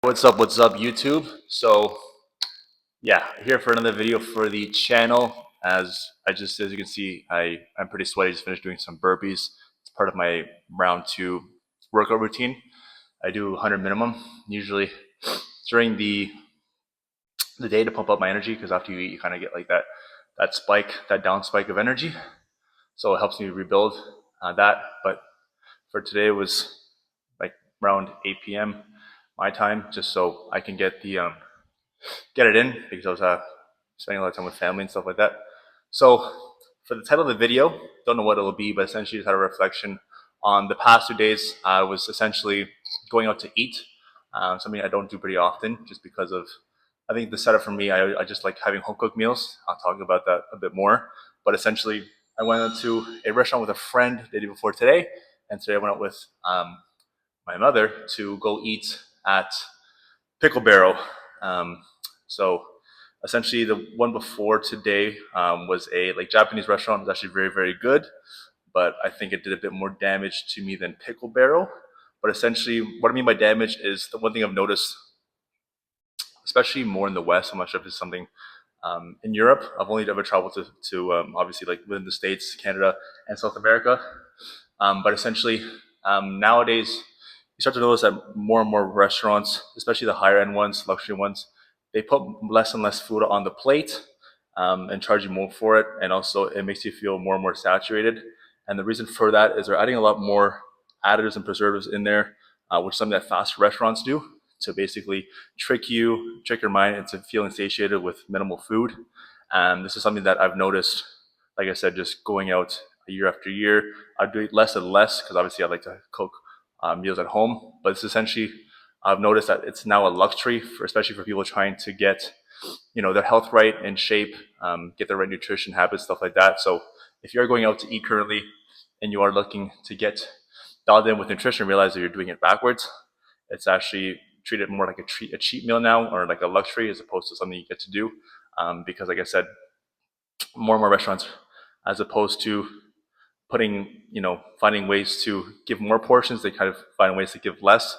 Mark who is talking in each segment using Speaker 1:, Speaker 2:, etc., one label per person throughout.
Speaker 1: What's up YouTube? So yeah, here for another video for the channel. As you can see, I'm pretty sweaty. Just finished doing some burpees. It's part of my round 2 workout routine. I do 100 minimum usually during the day to pump up my energy, because after you eat you kind of get like that spike, that down spike of energy. So it helps me rebuild that. But for today it was like around 8 p.m. my time, just so I can get it in, because I was spending a lot of time with family and stuff like that. So for the title of the video, don't know what it'll be, but essentially just had a reflection on the past 2 days. I was essentially going out to eat, something I don't do pretty often, just because of, I think the setup for me, I just like having home cooked meals. I'll talk about that a bit more. But essentially, I went out to a restaurant with a friend the day before today, and today I went out with my mother to go eat at Pickle Barrel. So essentially, the one before today was a like Japanese restaurant. It was actually very good, but I think it did a bit more damage to me than Pickle Barrel. But essentially, what I mean by damage is the one thing I've noticed, especially more in the West. I'm not sure if it's something in Europe. I've only ever traveled to obviously like within the States, Canada, and South America. But essentially, nowadays, you start to notice that more and more restaurants, especially the higher end ones, luxury ones, they put less and less food on the plate and charge you more for it. And also, it makes you feel more and more saturated. And the reason for that is they're adding a lot more additives and preservatives in there, which is something that fast restaurants do to basically trick your mind into feeling satiated with minimal food. And this is something that I've noticed, like I said, just going out year after year. I do it less and less because obviously I like to cook meals at home. But it's essentially, I've noticed that it's now a luxury, especially for people trying to get their health right, in shape, get the right nutrition habits, stuff like that. So if you're going out to eat currently and you are looking to get dialed in with nutrition, realize that you're doing it backwards. It's actually treated more like a cheap meal now, or like a luxury, as opposed to something you get to do. Because like I said, more and more restaurants, as opposed to finding ways to give more portions, they kind of find ways to give less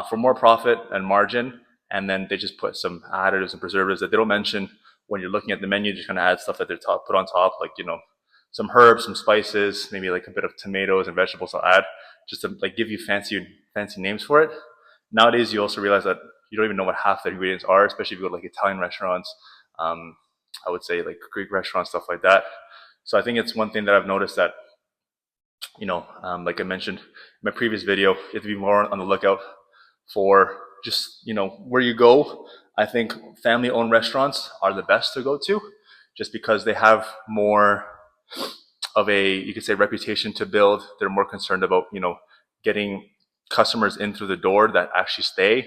Speaker 1: for more profit and margin. And then they just put some additives and preservatives that they don't mention when you're looking at the menu. Just kind of add stuff that they're put on top, like some herbs, some spices, maybe like a bit of tomatoes and vegetables. I'll add just to like give you fancy names for it. Nowadays, you also realize that you don't even know what half the ingredients are, especially if you go to like Italian restaurants. I would say like Greek restaurants, stuff like that. So I think it's one thing that I've noticed that like I mentioned in my previous video, you have to be more on the lookout for just, where you go. I think family owned restaurants are the best to go to, just because they have more of a, you could say, reputation to build. They're more concerned about, getting customers in through the door that actually stay.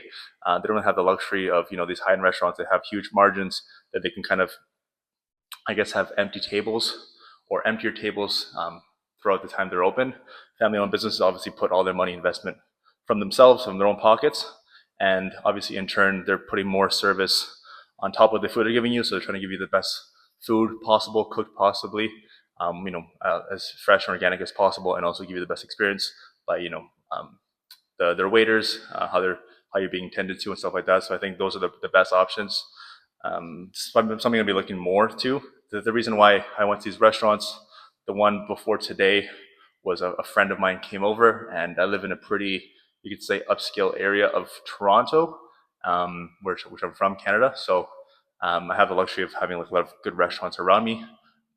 Speaker 1: They don't have the luxury of, these high end restaurants that have huge margins that they can kind of, I guess, have empty tables or emptier tables throughout the time they're open. Family-owned businesses obviously put all their money investment from themselves, from their own pockets, and obviously in turn they're putting more service on top of the food they're giving you. So they're trying to give you the best food possible, cooked possibly, as fresh and organic as possible, and also give you the best experience by their waiters, how you're being tended to and stuff like that. So I think those are the best options. Something I'll be looking more to. The reason why I went to these restaurants, the one before today, was a friend of mine came over, and I live in a pretty, you could say, upscale area of Toronto, which I'm from, Canada. So I have the luxury of having like a lot of good restaurants around me.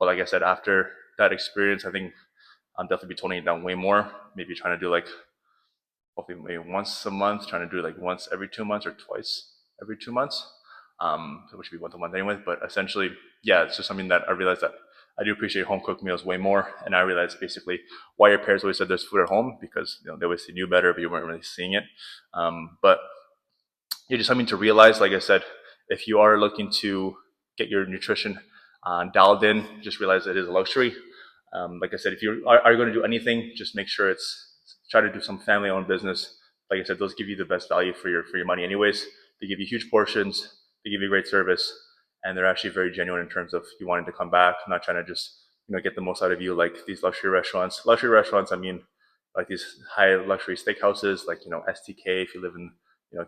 Speaker 1: But like I said, after that experience, I think I'm definitely be toning it down way more. Maybe trying to do like hopefully maybe once a month, trying to do like once every 2 months or twice every 2 months, which would be once a month anyway. But essentially, yeah, it's just something that I realized that I do appreciate home cooked meals way more. And I realized basically why your parents always said there's food at home, because they always knew better, but you weren't really seeing it. But you're just something to realize, like I said, if you are looking to get your nutrition dialed in, just realize it is a luxury. Like I said, if you are going to do anything, just make sure try to do some family-owned business. Like I said, those give you the best value for your money, anyways. They give you huge portions, they give you great service, and they're actually very genuine in terms of you wanting to come back, not trying to just get the most out of you like these luxury restaurants. Luxury restaurants, I mean, like these high luxury steakhouses, like STK if you live in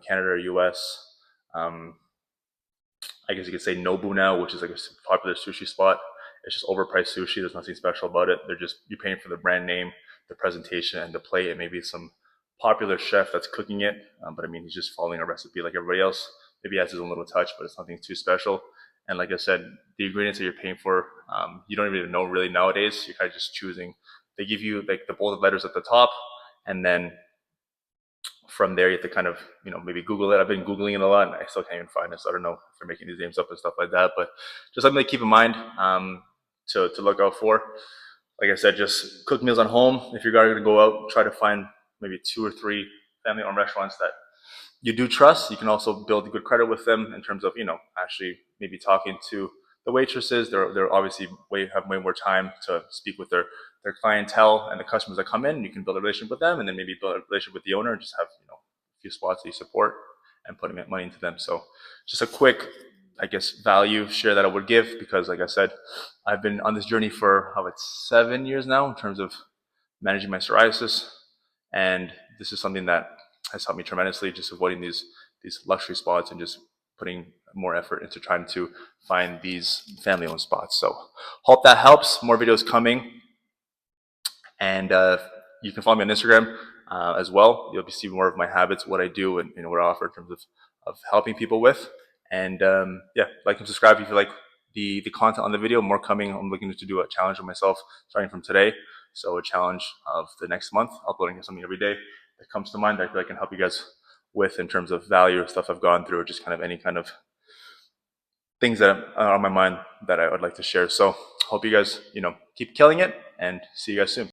Speaker 1: Canada or US. I guess you could say Nobu now, which is like a popular sushi spot. It's just overpriced sushi. There's nothing special about it. You're paying for the brand name, the presentation, and the plate, and maybe some popular chef that's cooking it. But I mean, he's just following a recipe like everybody else. Maybe he has his own little touch, but it's nothing too special. And like I said, the ingredients that you're paying for, you don't even know really nowadays. You're kind of just choosing. They give you like the bold letters at the top, and then from there you have to kind of maybe Google it. I've been Googling it a lot and I still can't even find it, so I don't know if they're making these names up and stuff like that, but just something to keep in mind, to look out for. Like I said, just cook meals at home. If you're going to go out, try to find maybe 2 or 3 family-owned restaurants that you do trust. You can also build good credit with them in terms of actually maybe talking to the waitresses. They're obviously have way more time to speak with their clientele and the customers that come in. You can build a relationship with them, and then maybe build a relationship with the owner and just have a few spots that you support and putting money into them. So just a quick, I guess, value share that I would give, because like I said, I've been on this journey for about 7 years now in terms of managing my psoriasis, and this is something that has helped me tremendously, just avoiding these luxury spots and just putting more effort into trying to find these family-owned spots. So hope that helps. More videos coming, and you can follow me on Instagram as well. You'll be seeing more of my habits, what I do, and what I offer in terms of helping people with. And yeah, like and subscribe if you like the content on the video. More coming. I'm looking to do a challenge of myself starting from today. So a challenge of the next month, uploading something every day that comes to mind that I feel I can help you guys with in terms of value, stuff I've gone through, or just kind of any kind of things that are on my mind that I would like to share. So hope you guys, keep killing it, and see you guys soon.